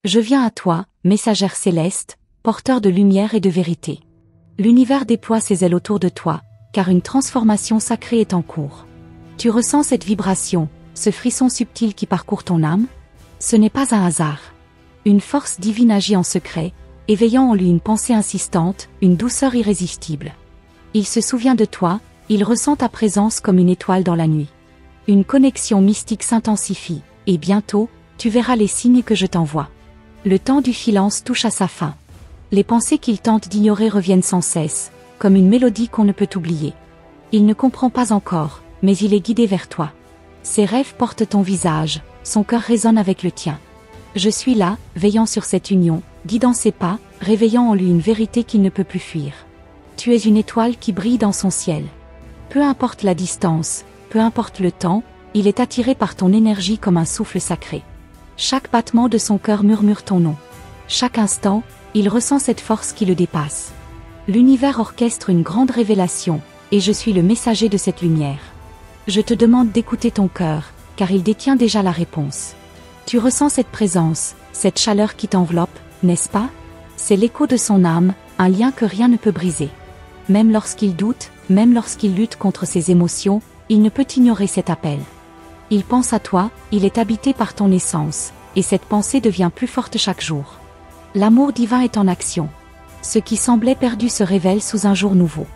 Je viens à toi, messagère céleste, porteur de lumière et de vérité. L'univers déploie ses ailes autour de toi, car une transformation sacrée est en cours. Tu ressens cette vibration, ce frisson subtil qui parcourt ton âme? Ce n'est pas un hasard. Une force divine agit en secret, éveillant en lui une pensée insistante, une douceur irrésistible. Il se souvient de toi, il ressent ta présence comme une étoile dans la nuit. Une connexion mystique s'intensifie, et bientôt, tu verras les signes que je t'envoie. Le temps du silence touche à sa fin. Les pensées qu'il tente d'ignorer reviennent sans cesse, comme une mélodie qu'on ne peut oublier. Il ne comprend pas encore, mais il est guidé vers toi. Ses rêves portent ton visage, son cœur résonne avec le tien. Je suis là, veillant sur cette union, guidant ses pas, réveillant en lui une vérité qu'il ne peut plus fuir. Tu es une étoile qui brille dans son ciel. Peu importe la distance, peu importe le temps, il est attiré par ton énergie comme un souffle sacré. Chaque battement de son cœur murmure ton nom. Chaque instant, il ressent cette force qui le dépasse. L'univers orchestre une grande révélation, et je suis le messager de cette lumière. Je te demande d'écouter ton cœur, car il détient déjà la réponse. Tu ressens cette présence, cette chaleur qui t'enveloppe, n'est-ce pas? C'est l'écho de son âme, un lien que rien ne peut briser. Même lorsqu'il doute, même lorsqu'il lutte contre ses émotions, il ne peut ignorer cet appel. Il pense à toi, il est habité par ton essence, et cette pensée devient plus forte chaque jour. L'amour divin est en action. Ce qui semblait perdu se révèle sous un jour nouveau.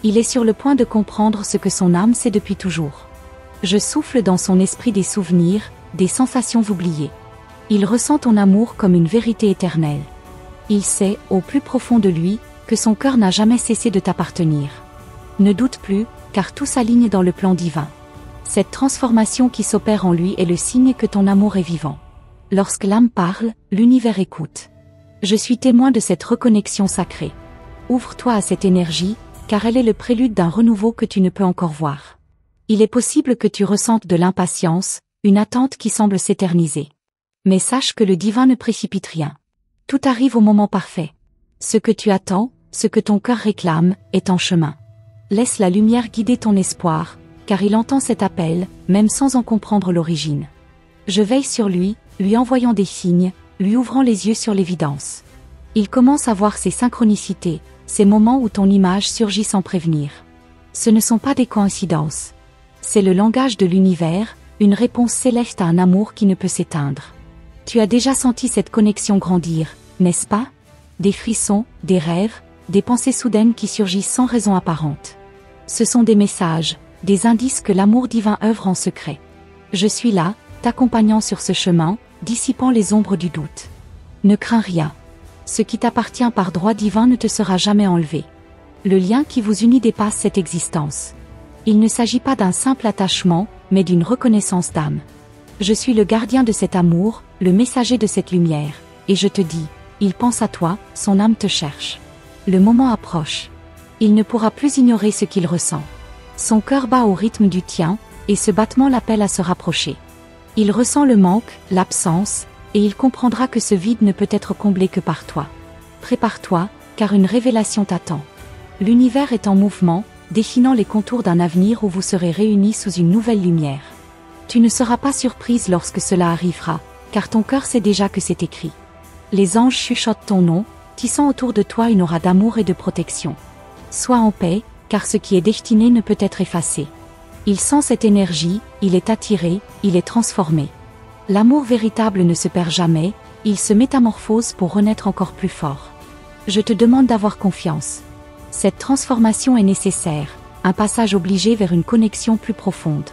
Il est sur le point de comprendre ce que son âme sait depuis toujours. Je souffle dans son esprit des souvenirs, des sensations oubliées. Il ressent ton amour comme une vérité éternelle. Il sait, au plus profond de lui, que son cœur n'a jamais cessé de t'appartenir. Ne doute plus, car tout s'aligne dans le plan divin. Cette transformation qui s'opère en lui est le signe que ton amour est vivant. Lorsque l'âme parle, l'univers écoute. Je suis témoin de cette reconnexion sacrée. Ouvre-toi à cette énergie, car elle est le prélude d'un renouveau que tu ne peux encore voir. Il est possible que tu ressentes de l'impatience, une attente qui semble s'éterniser. Mais sache que le divin ne précipite rien. Tout arrive au moment parfait. Ce que tu attends, ce que ton cœur réclame, est en chemin. Laisse la lumière guider ton espoir, car il entend cet appel, même sans en comprendre l'origine. Je veille sur lui, lui envoyant des signes, lui ouvrant les yeux sur l'évidence. Il commence à voir ces synchronicités, ces moments où ton image surgit sans prévenir. Ce ne sont pas des coïncidences. C'est le langage de l'univers, une réponse céleste à un amour qui ne peut s'éteindre. Tu as déjà senti cette connexion grandir, n'est-ce pas? Des frissons, des rêves, des pensées soudaines qui surgissent sans raison apparente. Ce sont des messages, des indices que l'amour divin œuvre en secret. Je suis là, t'accompagnant sur ce chemin, dissipant les ombres du doute. Ne crains rien. Ce qui t'appartient par droit divin ne te sera jamais enlevé. Le lien qui vous unit dépasse cette existence. Il ne s'agit pas d'un simple attachement, mais d'une reconnaissance d'âme. Je suis le gardien de cet amour, le messager de cette lumière, et je te dis, il pense à toi, son âme te cherche. Le moment approche. Il ne pourra plus ignorer ce qu'il ressent. Son cœur bat au rythme du tien, et ce battement l'appelle à se rapprocher. Il ressent le manque, l'absence, et il comprendra que ce vide ne peut être comblé que par toi. Prépare-toi, car une révélation t'attend. L'univers est en mouvement, dessinant les contours d'un avenir où vous serez réunis sous une nouvelle lumière. Tu ne seras pas surprise lorsque cela arrivera, car ton cœur sait déjà que c'est écrit. Les anges chuchotent ton nom, tissant autour de toi une aura d'amour et de protection. Sois en paix, car ce qui est destiné ne peut être effacé. Il sent cette énergie, il est attiré, il est transformé. L'amour véritable ne se perd jamais, il se métamorphose pour renaître encore plus fort. Je te demande d'avoir confiance. Cette transformation est nécessaire, un passage obligé vers une connexion plus profonde.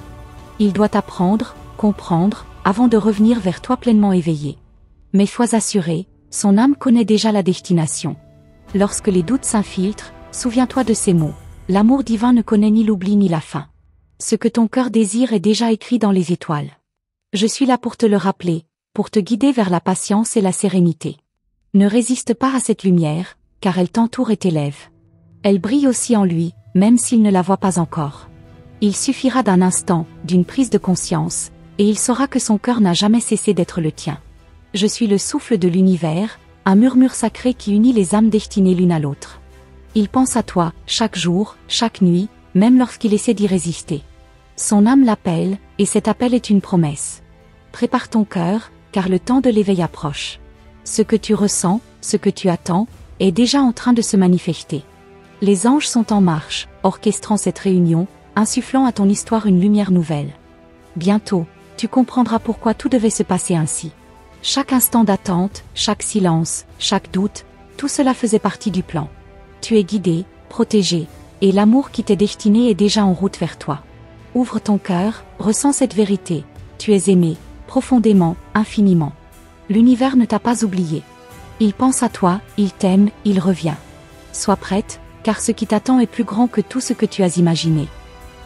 Il doit apprendre, comprendre, avant de revenir vers toi pleinement éveillé. Mais sois assuré, son âme connaît déjà la destination. Lorsque les doutes s'infiltrent, souviens-toi de ces mots. L'amour divin ne connaît ni l'oubli ni la fin. Ce que ton cœur désire est déjà écrit dans les étoiles. Je suis là pour te le rappeler, pour te guider vers la patience et la sérénité. Ne résiste pas à cette lumière, car elle t'entoure et t'élève. Elle brille aussi en lui, même s'il ne la voit pas encore. Il suffira d'un instant, d'une prise de conscience, et il saura que son cœur n'a jamais cessé d'être le tien. Je suis le souffle de l'univers, un murmure sacré qui unit les âmes destinées l'une à l'autre. Il pense à toi, chaque jour, chaque nuit, même lorsqu'il essaie d'y résister. Son âme l'appelle, et cet appel est une promesse. Prépare ton cœur, car le temps de l'éveil approche. Ce que tu ressens, ce que tu attends, est déjà en train de se manifester. Les anges sont en marche, orchestrant cette réunion, insufflant à ton histoire une lumière nouvelle. Bientôt, tu comprendras pourquoi tout devait se passer ainsi. Chaque instant d'attente, chaque silence, chaque doute, tout cela faisait partie du plan. Tu es guidé, protégé, et l'amour qui t'est destiné est déjà en route vers toi. Ouvre ton cœur, ressens cette vérité. Tu es aimé, profondément, infiniment. L'univers ne t'a pas oublié. Il pense à toi, il t'aime, il revient. Sois prête, car ce qui t'attend est plus grand que tout ce que tu as imaginé.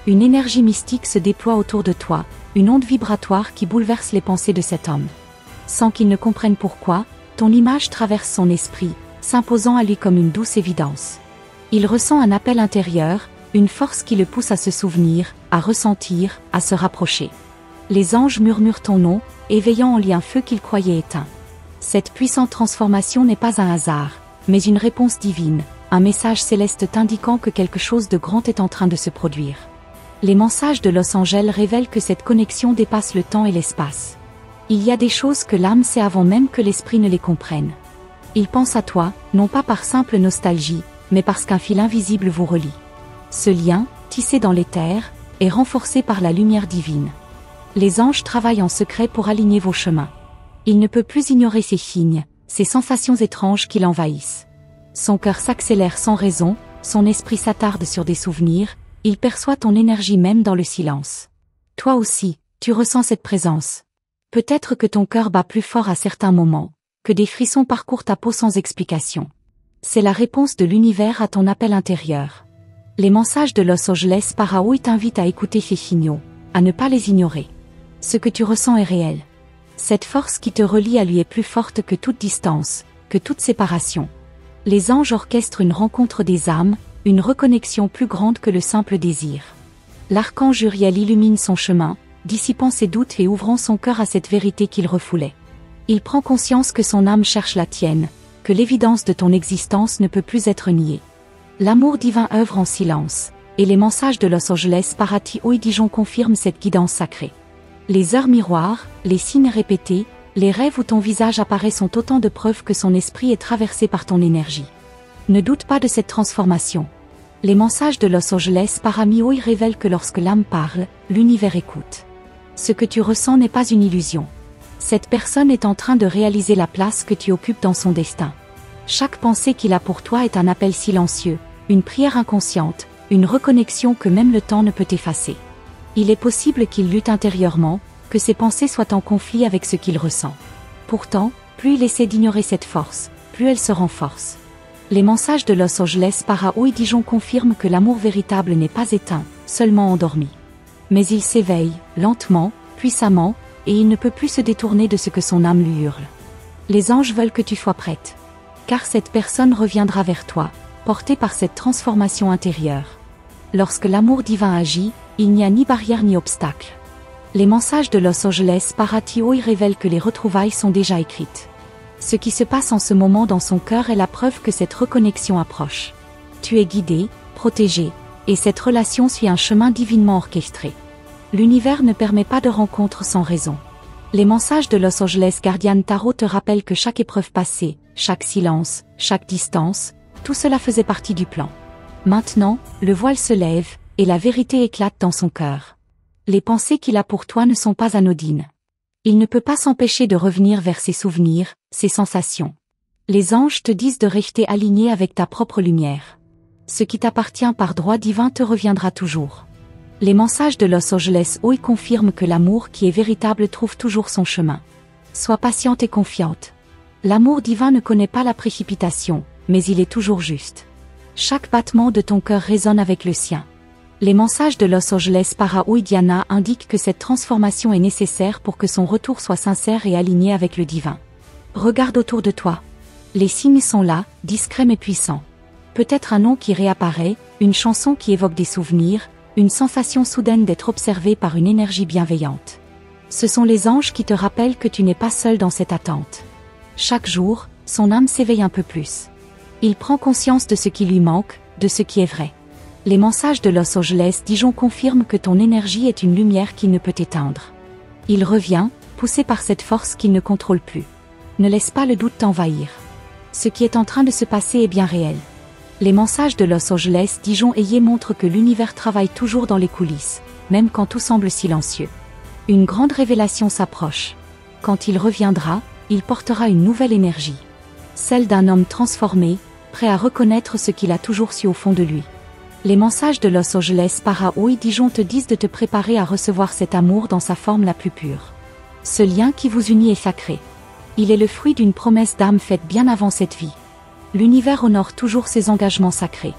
Une énergie mystique se déploie autour de toi, une onde vibratoire qui bouleverse les pensées de cet homme. Sans qu'il ne comprenne pourquoi, ton image traverse son esprit, s'imposant à lui comme une douce évidence. Il ressent un appel intérieur, une force qui le pousse à se souvenir, à ressentir, à se rapprocher. Les anges murmurent ton nom, éveillant en lui un feu qu'il croyait éteint. Cette puissante transformation n'est pas un hasard, mais une réponse divine, un message céleste t'indiquant que quelque chose de grand est en train de se produire. Les messages de Los Angeles révèlent que cette connexion dépasse le temps et l'espace. Il y a des choses que l'âme sait avant même que l'esprit ne les comprenne. Il pense à toi, non pas par simple nostalgie, mais parce qu'un fil invisible vous relie. Ce lien, tissé dans l'éther, est renforcé par la lumière divine. Les anges travaillent en secret pour aligner vos chemins. Il ne peut plus ignorer ces signes, ces sensations étranges qui l'envahissent. Son cœur s'accélère sans raison, son esprit s'attarde sur des souvenirs, il perçoit ton énergie même dans le silence. Toi aussi, tu ressens cette présence. Peut-être que ton cœur bat plus fort à certains moments, que des frissons parcourent ta peau sans explication. C'est la réponse de l'univers à ton appel intérieur. Les messages de Los Angeles Paraoui t'invitent à écouter ces signaux, à ne pas les ignorer. Ce que tu ressens est réel. Cette force qui te relie à lui est plus forte que toute distance, que toute séparation. Les anges orchestrent une rencontre des âmes, une reconnexion plus grande que le simple désir. L'archange Uriel illumine son chemin, dissipant ses doutes et ouvrant son cœur à cette vérité qu'il refoulait. Il prend conscience que son âme cherche la tienne, que l'évidence de ton existence ne peut plus être niée. L'amour divin œuvre en silence, et les messages de Los Angeles Paraoui Dijon confirment cette guidance sacrée. Les heures miroirs, les signes répétés, les rêves où ton visage apparaît sont autant de preuves que son esprit est traversé par ton énergie. Ne doute pas de cette transformation. Les messages de Los Angeles Paraoui révèlent que lorsque l'âme parle, l'univers écoute. Ce que tu ressens n'est pas une illusion. Cette personne est en train de réaliser la place que tu occupes dans son destin. Chaque pensée qu'il a pour toi est un appel silencieux, une prière inconsciente, une reconnexion que même le temps ne peut effacer. Il est possible qu'il lutte intérieurement, que ses pensées soient en conflit avec ce qu'il ressent. Pourtant, plus il essaie d'ignorer cette force, plus elle se renforce. Les messages de Los Angeles Paraoui Dijon confirment que l'amour véritable n'est pas éteint, seulement endormi. Mais il s'éveille, lentement, puissamment, et il ne peut plus se détourner de ce que son âme lui hurle. Les anges veulent que tu sois prête. Car cette personne reviendra vers toi, portée par cette transformation intérieure. Lorsque l'amour divin agit, il n'y a ni barrière ni obstacle. Les messages de Los Angeles Paraoui révèlent que les retrouvailles sont déjà écrites. Ce qui se passe en ce moment dans son cœur est la preuve que cette reconnexion approche. Tu es guidé, protégé, et cette relation suit un chemin divinement orchestré. L'univers ne permet pas de rencontre sans raison. Les messages de Los Angeles Guardian Tarot te rappellent que chaque épreuve passée, chaque silence, chaque distance, tout cela faisait partie du plan. Maintenant, le voile se lève, et la vérité éclate dans son cœur. Les pensées qu'il a pour toi ne sont pas anodines. Il ne peut pas s'empêcher de revenir vers ses souvenirs, ses sensations. Les anges te disent de rester aligné avec ta propre lumière. Ce qui t'appartient par droit divin te reviendra toujours. Les messages de Los Angeles Paraoui confirment que l'amour qui est véritable trouve toujours son chemin. Sois patiente et confiante. L'amour divin ne connaît pas la précipitation, mais il est toujours juste. Chaque battement de ton cœur résonne avec le sien. Les messages de Los Angeles Paraoui Diana indiquent que cette transformation est nécessaire pour que son retour soit sincère et aligné avec le divin. Regarde autour de toi. Les signes sont là, discrets mais puissants. Peut-être un nom qui réapparaît, une chanson qui évoque des souvenirs, une sensation soudaine d'être observé par une énergie bienveillante. Ce sont les anges qui te rappellent que tu n'es pas seul dans cette attente. Chaque jour, son âme s'éveille un peu plus. Il prend conscience de ce qui lui manque, de ce qui est vrai. Les messages de Los Angeles Dijon confirment que ton énergie est une lumière qui ne peut éteindre. Il revient, poussé par cette force qu'il ne contrôle plus. Ne laisse pas le doute t'envahir. Ce qui est en train de se passer est bien réel. Les messages de Los Angeles Dijon Ayé montrent que l'univers travaille toujours dans les coulisses, même quand tout semble silencieux. Une grande révélation s'approche. Quand il reviendra, il portera une nouvelle énergie. Celle d'un homme transformé, prêt à reconnaître ce qu'il a toujours su au fond de lui. Les messages de Los Angeles Ayé Dijon te disent de te préparer à recevoir cet amour dans sa forme la plus pure. Ce lien qui vous unit est sacré. Il est le fruit d'une promesse d'âme faite bien avant cette vie. L'univers honore toujours ses engagements sacrés.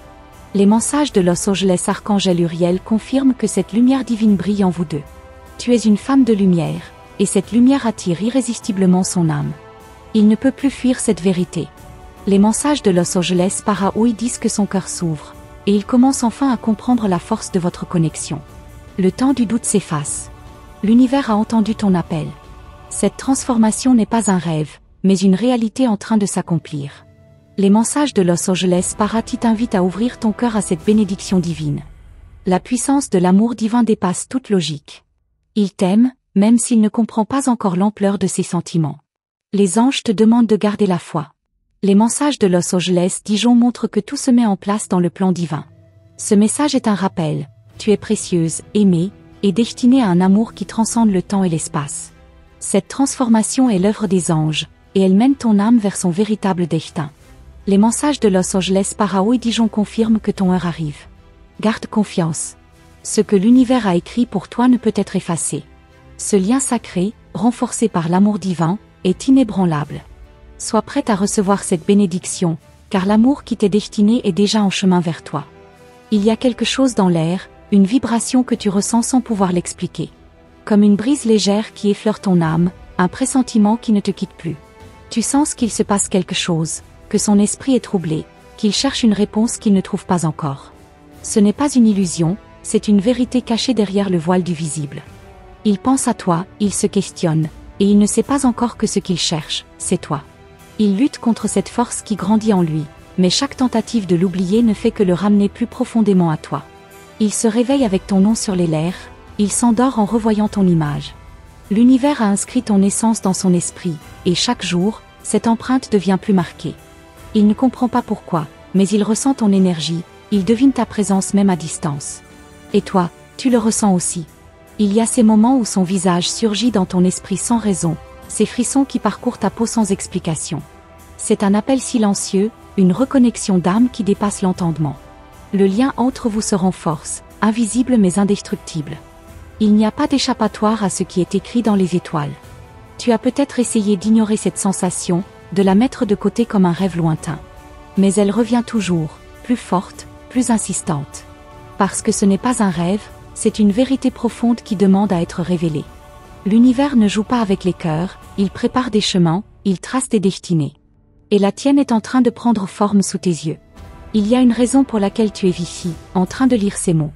Les messages de Los Angeles Archangel Uriel confirment que cette lumière divine brille en vous deux. Tu es une femme de lumière, et cette lumière attire irrésistiblement son âme. Il ne peut plus fuir cette vérité. Les messages de Los Angeles Ayé disent que son cœur s'ouvre, et il commence enfin à comprendre la force de votre connexion. Le temps du doute s'efface. L'univers a entendu ton appel. Cette transformation n'est pas un rêve, mais une réalité en train de s'accomplir. Les messages de Los Angeles t'invitent à ouvrir ton cœur à cette bénédiction divine. La puissance de l'amour divin dépasse toute logique. Il t'aime, même s'il ne comprend pas encore l'ampleur de ses sentiments. Les anges te demandent de garder la foi. Les messages de Los Angeles Dijon montrent que tout se met en place dans le plan divin. Ce message est un rappel. Tu es précieuse, aimée, et destinée à un amour qui transcende le temps et l'espace. Cette transformation est l'œuvre des anges, et elle mène ton âme vers son véritable destin. Les messages de Los Angeles Ayé Dijon confirment que ton heure arrive. Garde confiance. Ce que l'univers a écrit pour toi ne peut être effacé. Ce lien sacré, renforcé par l'amour divin, est inébranlable. Sois prête à recevoir cette bénédiction, car l'amour qui t'est destiné est déjà en chemin vers toi. Il y a quelque chose dans l'air, une vibration que tu ressens sans pouvoir l'expliquer. Comme une brise légère qui effleure ton âme, un pressentiment qui ne te quitte plus. Tu sens qu'il se passe quelque chose, que son esprit est troublé, qu'il cherche une réponse qu'il ne trouve pas encore. Ce n'est pas une illusion, c'est une vérité cachée derrière le voile du visible. Il pense à toi, il se questionne, et il ne sait pas encore que ce qu'il cherche, c'est toi. Il lutte contre cette force qui grandit en lui, mais chaque tentative de l'oublier ne fait que le ramener plus profondément à toi. Il se réveille avec ton nom sur les lèvres, il s'endort en revoyant ton image. L'univers a inscrit ton essence dans son esprit, et chaque jour, cette empreinte devient plus marquée. Il ne comprend pas pourquoi, mais il ressent ton énergie, il devine ta présence même à distance. Et toi, tu le ressens aussi. Il y a ces moments où son visage surgit dans ton esprit sans raison, ces frissons qui parcourent ta peau sans explication. C'est un appel silencieux, une reconnexion d'âme qui dépasse l'entendement. Le lien entre vous se renforce, invisible mais indestructible. Il n'y a pas d'échappatoire à ce qui est écrit dans les étoiles. Tu as peut-être essayé d'ignorer cette sensation, de la mettre de côté comme un rêve lointain. Mais elle revient toujours, plus forte, plus insistante. Parce que ce n'est pas un rêve, c'est une vérité profonde qui demande à être révélée. L'univers ne joue pas avec les cœurs, il prépare des chemins, il trace des destinées. Et la tienne est en train de prendre forme sous tes yeux. Il y a une raison pour laquelle tu es ici, en train de lire ces mots.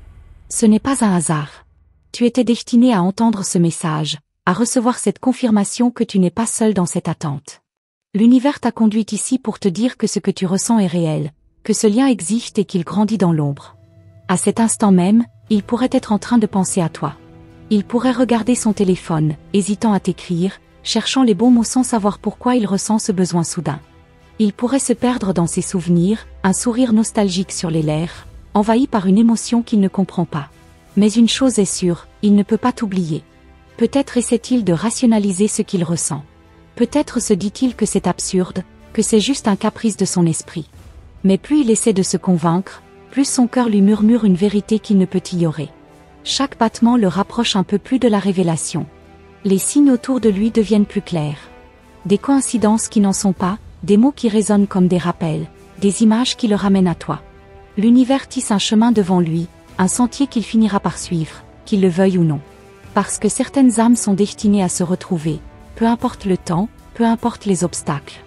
Ce n'est pas un hasard. Tu étais destiné à entendre ce message, à recevoir cette confirmation que tu n'es pas seul dans cette attente. L'univers t'a conduit ici pour te dire que ce que tu ressens est réel, que ce lien existe et qu'il grandit dans l'ombre. À cet instant même, il pourrait être en train de penser à toi. Il pourrait regarder son téléphone, hésitant à t'écrire, cherchant les bons mots sans savoir pourquoi il ressent ce besoin soudain. Il pourrait se perdre dans ses souvenirs, un sourire nostalgique sur les lèvres, envahi par une émotion qu'il ne comprend pas. Mais une chose est sûre, il ne peut pas t'oublier. Peut-être essaie-t-il de rationaliser ce qu'il ressent. Peut-être se dit-il que c'est absurde, que c'est juste un caprice de son esprit. Mais plus il essaie de se convaincre, plus son cœur lui murmure une vérité qu'il ne peut ignorer. Chaque battement le rapproche un peu plus de la révélation. Les signes autour de lui deviennent plus clairs. Des coïncidences qui n'en sont pas, des mots qui résonnent comme des rappels, des images qui le ramènent à toi. L'univers tisse un chemin devant lui, un sentier qu'il finira par suivre, qu'il le veuille ou non. Parce que certaines âmes sont destinées à se retrouver, peu importe le temps, peu importe les obstacles.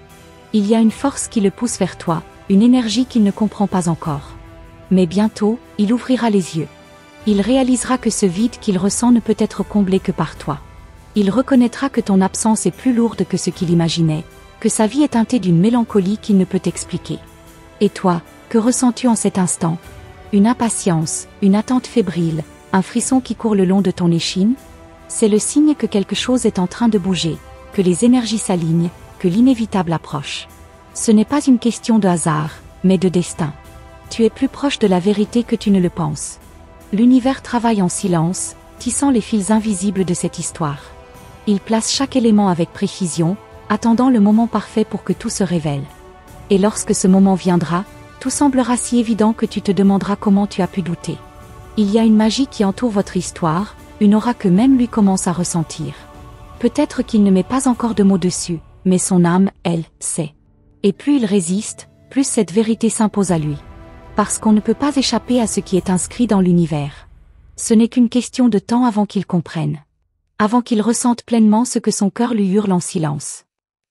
Il y a une force qui le pousse vers toi, une énergie qu'il ne comprend pas encore. Mais bientôt, il ouvrira les yeux. Il réalisera que ce vide qu'il ressent ne peut être comblé que par toi. Il reconnaîtra que ton absence est plus lourde que ce qu'il imaginait, que sa vie est teintée d'une mélancolie qu'il ne peut expliquer. Et toi, que ressens-tu en cet instant? Une impatience, une attente fébrile, un frisson qui court le long de ton échine? C'est le signe que quelque chose est en train de bouger, que les énergies s'alignent, que l'inévitable approche. Ce n'est pas une question de hasard, mais de destin. Tu es plus proche de la vérité que tu ne le penses. L'univers travaille en silence, tissant les fils invisibles de cette histoire. Il place chaque élément avec précision, attendant le moment parfait pour que tout se révèle. Et lorsque ce moment viendra, tout semblera si évident que tu te demanderas comment tu as pu douter. Il y a une magie qui entoure votre histoire, une aura que même lui commence à ressentir. Peut-être qu'il ne met pas encore de mots dessus, mais son âme, elle, sait. Et plus il résiste, plus cette vérité s'impose à lui. Parce qu'on ne peut pas échapper à ce qui est inscrit dans l'univers. Ce n'est qu'une question de temps avant qu'il comprenne. Avant qu'il ressente pleinement ce que son cœur lui hurle en silence.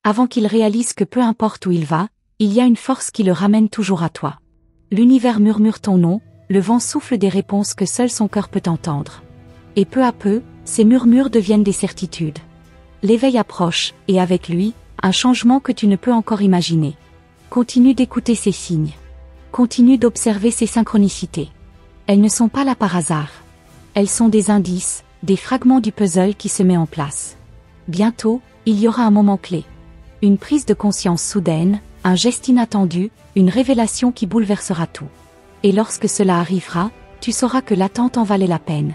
Avant qu'il réalise que peu importe où il va, il y a une force qui le ramène toujours à toi. L'univers murmure ton nom, le vent souffle des réponses que seul son cœur peut entendre. Et peu à peu, ces murmures deviennent des certitudes. L'éveil approche, et avec lui, un changement que tu ne peux encore imaginer. Continue d'écouter ces signes. Continue d'observer ces synchronicités. Elles ne sont pas là par hasard. Elles sont des indices, des fragments du puzzle qui se met en place. Bientôt, il y aura un moment clé. Une prise de conscience soudaine, un geste inattendu, une révélation qui bouleversera tout. Et lorsque cela arrivera, tu sauras que l'attente en valait la peine.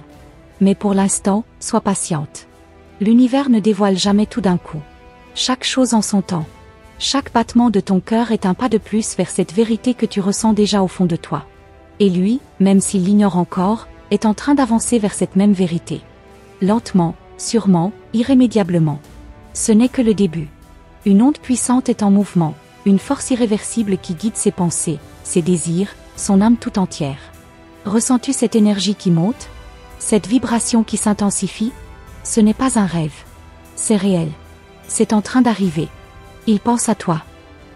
Mais pour l'instant, sois patiente. L'univers ne dévoile jamais tout d'un coup. Chaque chose en son temps. Chaque battement de ton cœur est un pas de plus vers cette vérité que tu ressens déjà au fond de toi. Et lui, même s'il l'ignore encore, est en train d'avancer vers cette même vérité. Lentement, sûrement, irrémédiablement. Ce n'est que le début. Une onde puissante est en mouvement, une force irréversible qui guide ses pensées, ses désirs, son âme tout entière. Ressens-tu cette énergie qui monte? Cette vibration qui s'intensifie? Ce n'est pas un rêve. C'est réel. C'est en train d'arriver. Il pense à toi.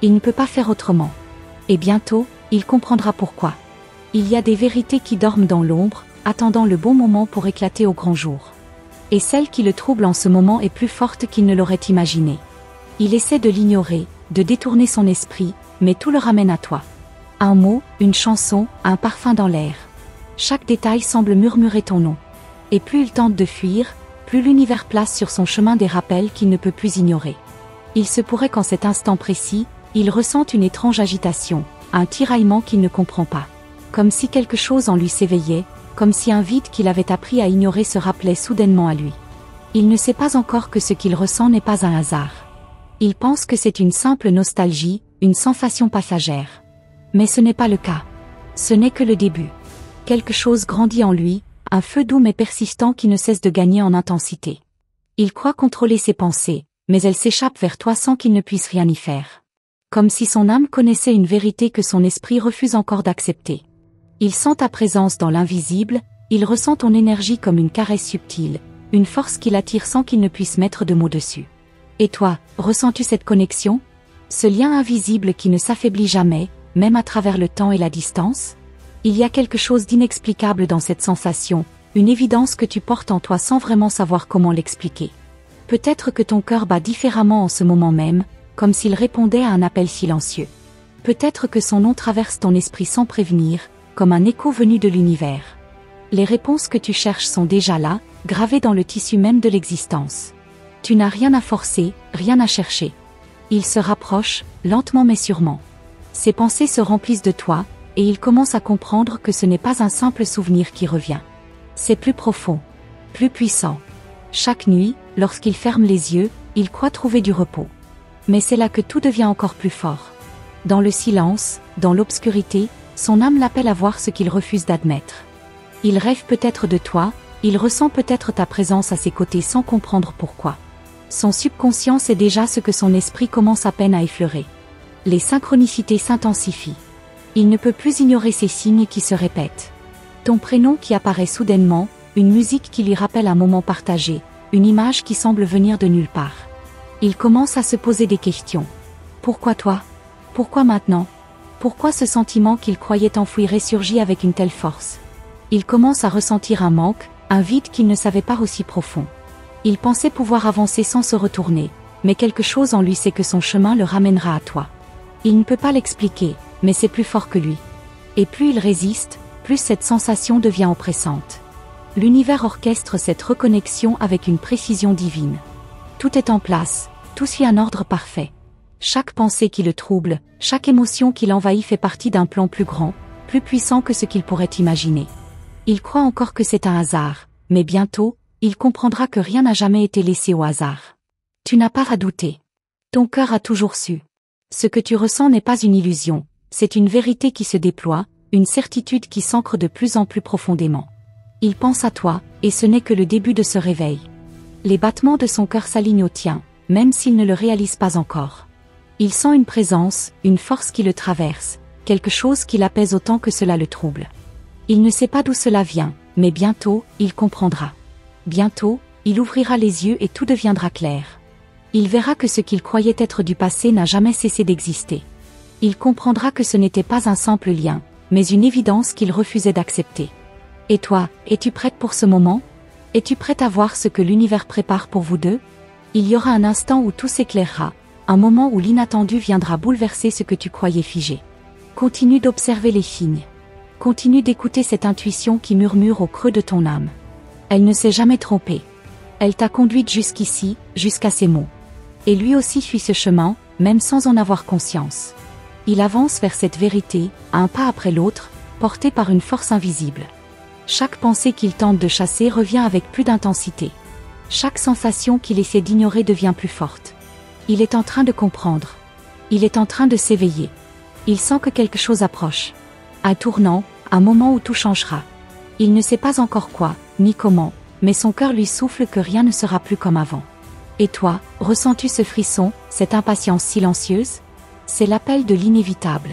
Il ne peut pas faire autrement. Et bientôt, il comprendra pourquoi. Il y a des vérités qui dorment dans l'ombre, attendant le bon moment pour éclater au grand jour. Et celle qui le trouble en ce moment est plus forte qu'il ne l'aurait imaginé. Il essaie de l'ignorer, de détourner son esprit, mais tout le ramène à toi. Un mot, une chanson, un parfum dans l'air. Chaque détail semble murmurer ton nom. Et plus il tente de fuir, plus l'univers place sur son chemin des rappels qu'il ne peut plus ignorer. Il se pourrait qu'en cet instant précis, il ressente une étrange agitation, un tiraillement qu'il ne comprend pas. Comme si quelque chose en lui s'éveillait, comme si un vide qu'il avait appris à ignorer se rappelait soudainement à lui. Il ne sait pas encore que ce qu'il ressent n'est pas un hasard. Il pense que c'est une simple nostalgie, une sensation passagère. Mais ce n'est pas le cas. Ce n'est que le début. Quelque chose grandit en lui, un feu doux mais persistant qui ne cesse de gagner en intensité. Il croit contrôler ses pensées, mais elles s'échappent vers toi sans qu'il ne puisse rien y faire. Comme si son âme connaissait une vérité que son esprit refuse encore d'accepter. Il sent ta présence dans l'invisible, il ressent ton énergie comme une caresse subtile, une force qui l'attire sans qu'il ne puisse mettre de mots dessus. Et toi, ressens-tu cette connexion? Ce lien invisible qui ne s'affaiblit jamais, même à travers le temps et la distance? Il y a quelque chose d'inexplicable dans cette sensation, une évidence que tu portes en toi sans vraiment savoir comment l'expliquer. Peut-être que ton cœur bat différemment en ce moment même, comme s'il répondait à un appel silencieux. Peut-être que son nom traverse ton esprit sans prévenir, comme un écho venu de l'univers. Les réponses que tu cherches sont déjà là, gravées dans le tissu même de l'existence. Tu n'as rien à forcer, rien à chercher. Il se rapproche, lentement mais sûrement. Ses pensées se remplissent de toi, et il commence à comprendre que ce n'est pas un simple souvenir qui revient. C'est plus profond, plus puissant. Chaque nuit, lorsqu'il ferme les yeux, il croit trouver du repos. Mais c'est là que tout devient encore plus fort. Dans le silence, dans l'obscurité, son âme l'appelle à voir ce qu'il refuse d'admettre. Il rêve peut-être de toi, il ressent peut-être ta présence à ses côtés sans comprendre pourquoi. Son subconscient sait déjà ce que son esprit commence à peine à effleurer. Les synchronicités s'intensifient. Il ne peut plus ignorer ces signes qui se répètent. Ton prénom qui apparaît soudainement, une musique qui lui rappelle un moment partagé, une image qui semble venir de nulle part. Il commence à se poser des questions. Pourquoi toi? Pourquoi maintenant? Pourquoi ce sentiment qu'il croyait enfoui ressurgit avec une telle force? Il commence à ressentir un manque, un vide qu'il ne savait pas aussi profond. Il pensait pouvoir avancer sans se retourner, mais quelque chose en lui sait que son chemin le ramènera à toi. Il ne peut pas l'expliquer, mais c'est plus fort que lui. Et plus il résiste, plus cette sensation devient oppressante. L'univers orchestre cette reconnexion avec une précision divine. Tout est en place, tout suit un ordre parfait. Chaque pensée qui le trouble, chaque émotion qui l'envahit fait partie d'un plan plus grand, plus puissant que ce qu'il pourrait imaginer. Il croit encore que c'est un hasard, mais bientôt, il comprendra que rien n'a jamais été laissé au hasard. Tu n'as pas à douter. Ton cœur a toujours su. Ce que tu ressens n'est pas une illusion, c'est une vérité qui se déploie, une certitude qui s'ancre de plus en plus profondément. Il pense à toi, et ce n'est que le début de ce réveil. Les battements de son cœur s'alignent aux tiens, même s'il ne le réalise pas encore. Il sent une présence, une force qui le traverse, quelque chose qui l'apaise autant que cela le trouble. Il ne sait pas d'où cela vient, mais bientôt, il comprendra. Bientôt, il ouvrira les yeux et tout deviendra clair. Il verra que ce qu'il croyait être du passé n'a jamais cessé d'exister. Il comprendra que ce n'était pas un simple lien, mais une évidence qu'il refusait d'accepter. Et toi, es-tu prête pour ce moment? Es-tu prête à voir ce que l'univers prépare pour vous deux? Il y aura un instant où tout s'éclairera, un moment où l'inattendu viendra bouleverser ce que tu croyais figé. Continue d'observer les signes. Continue d'écouter cette intuition qui murmure au creux de ton âme. Elle ne s'est jamais trompée. Elle t'a conduite jusqu'ici, jusqu'à ces mots. Et lui aussi suit ce chemin, même sans en avoir conscience. Il avance vers cette vérité, un pas après l'autre, porté par une force invisible. Chaque pensée qu'il tente de chasser revient avec plus d'intensité. Chaque sensation qu'il essaie d'ignorer devient plus forte. Il est en train de comprendre. Il est en train de s'éveiller. Il sent que quelque chose approche. Un tournant, un moment où tout changera. Il ne sait pas encore quoi, ni comment, mais son cœur lui souffle que rien ne sera plus comme avant. Et toi, ressens-tu ce frisson, cette impatience silencieuse? C'est l'appel de l'inévitable.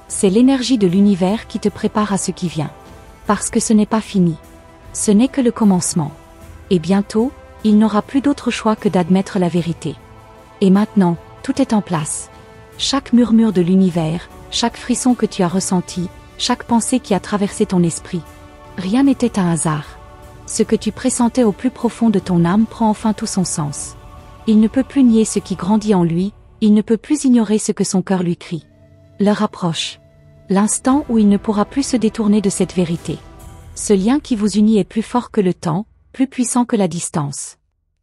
C'est l'énergie de l'univers qui te prépare à ce qui vient. Parce que ce n'est pas fini. Ce n'est que le commencement. Et bientôt, il n'aura plus d'autre choix que d'admettre la vérité. Et maintenant, tout est en place. Chaque murmure de l'univers, chaque frisson que tu as ressenti, chaque pensée qui a traversé ton esprit. Rien n'était un hasard. Ce que tu pressentais au plus profond de ton âme prend enfin tout son sens. Il ne peut plus nier ce qui grandit en lui, il ne peut plus ignorer ce que son cœur lui crie. L'heure approche. L'instant où il ne pourra plus se détourner de cette vérité. Ce lien qui vous unit est plus fort que le temps, plus puissant que la distance.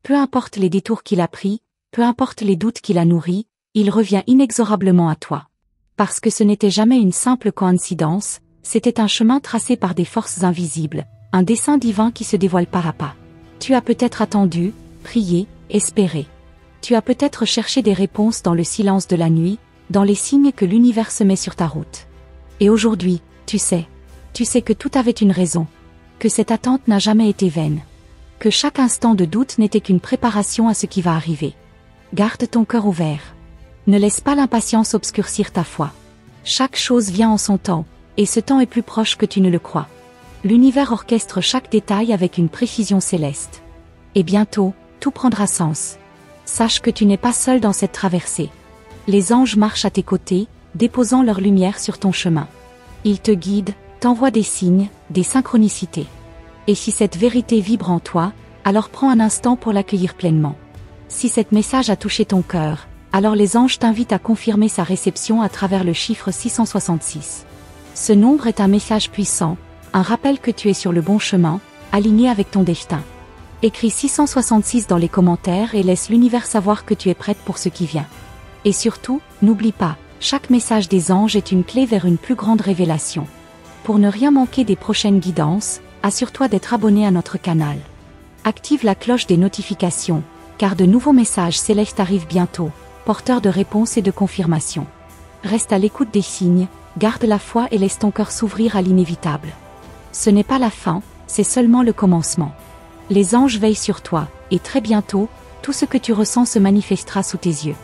Peu importe les détours qu'il a pris, peu importe les doutes qu'il a nourris, il revient inexorablement à toi. Parce que ce n'était jamais une simple coïncidence, c'était un chemin tracé par des forces invisibles, un dessein divin qui se dévoile pas à pas. Tu as peut-être attendu, prié, espéré. Tu as peut-être cherché des réponses dans le silence de la nuit, dans les signes que l'univers se met sur ta route. Et aujourd'hui, tu sais que tout avait une raison, que cette attente n'a jamais été vaine, que chaque instant de doute n'était qu'une préparation à ce qui va arriver. Garde ton cœur ouvert. Ne laisse pas l'impatience obscurcir ta foi. Chaque chose vient en son temps, et ce temps est plus proche que tu ne le crois. L'univers orchestre chaque détail avec une précision céleste. Et bientôt, tout prendra sens. Sache que tu n'es pas seul dans cette traversée. Les anges marchent à tes côtés, déposant leur lumière sur ton chemin. Ils te guident, t'envoient des signes, des synchronicités. Et si cette vérité vibre en toi, alors prends un instant pour l'accueillir pleinement. Si cet message a touché ton cœur, alors les anges t'invitent à confirmer sa réception à travers le chiffre 666. Ce nombre est un message puissant, un rappel que tu es sur le bon chemin, aligné avec ton destin. Écris 666 dans les commentaires et laisse l'univers savoir que tu es prête pour ce qui vient. Et surtout, n'oublie pas, chaque message des anges est une clé vers une plus grande révélation. Pour ne rien manquer des prochaines guidances, assure-toi d'être abonné à notre canal. Active la cloche des notifications, car de nouveaux messages célestes arrivent bientôt, porteurs de réponses et de confirmations. Reste à l'écoute des signes, garde la foi et laisse ton cœur s'ouvrir à l'inévitable. Ce n'est pas la fin, c'est seulement le commencement. Les anges veillent sur toi, et très bientôt, tout ce que tu ressens se manifestera sous tes yeux.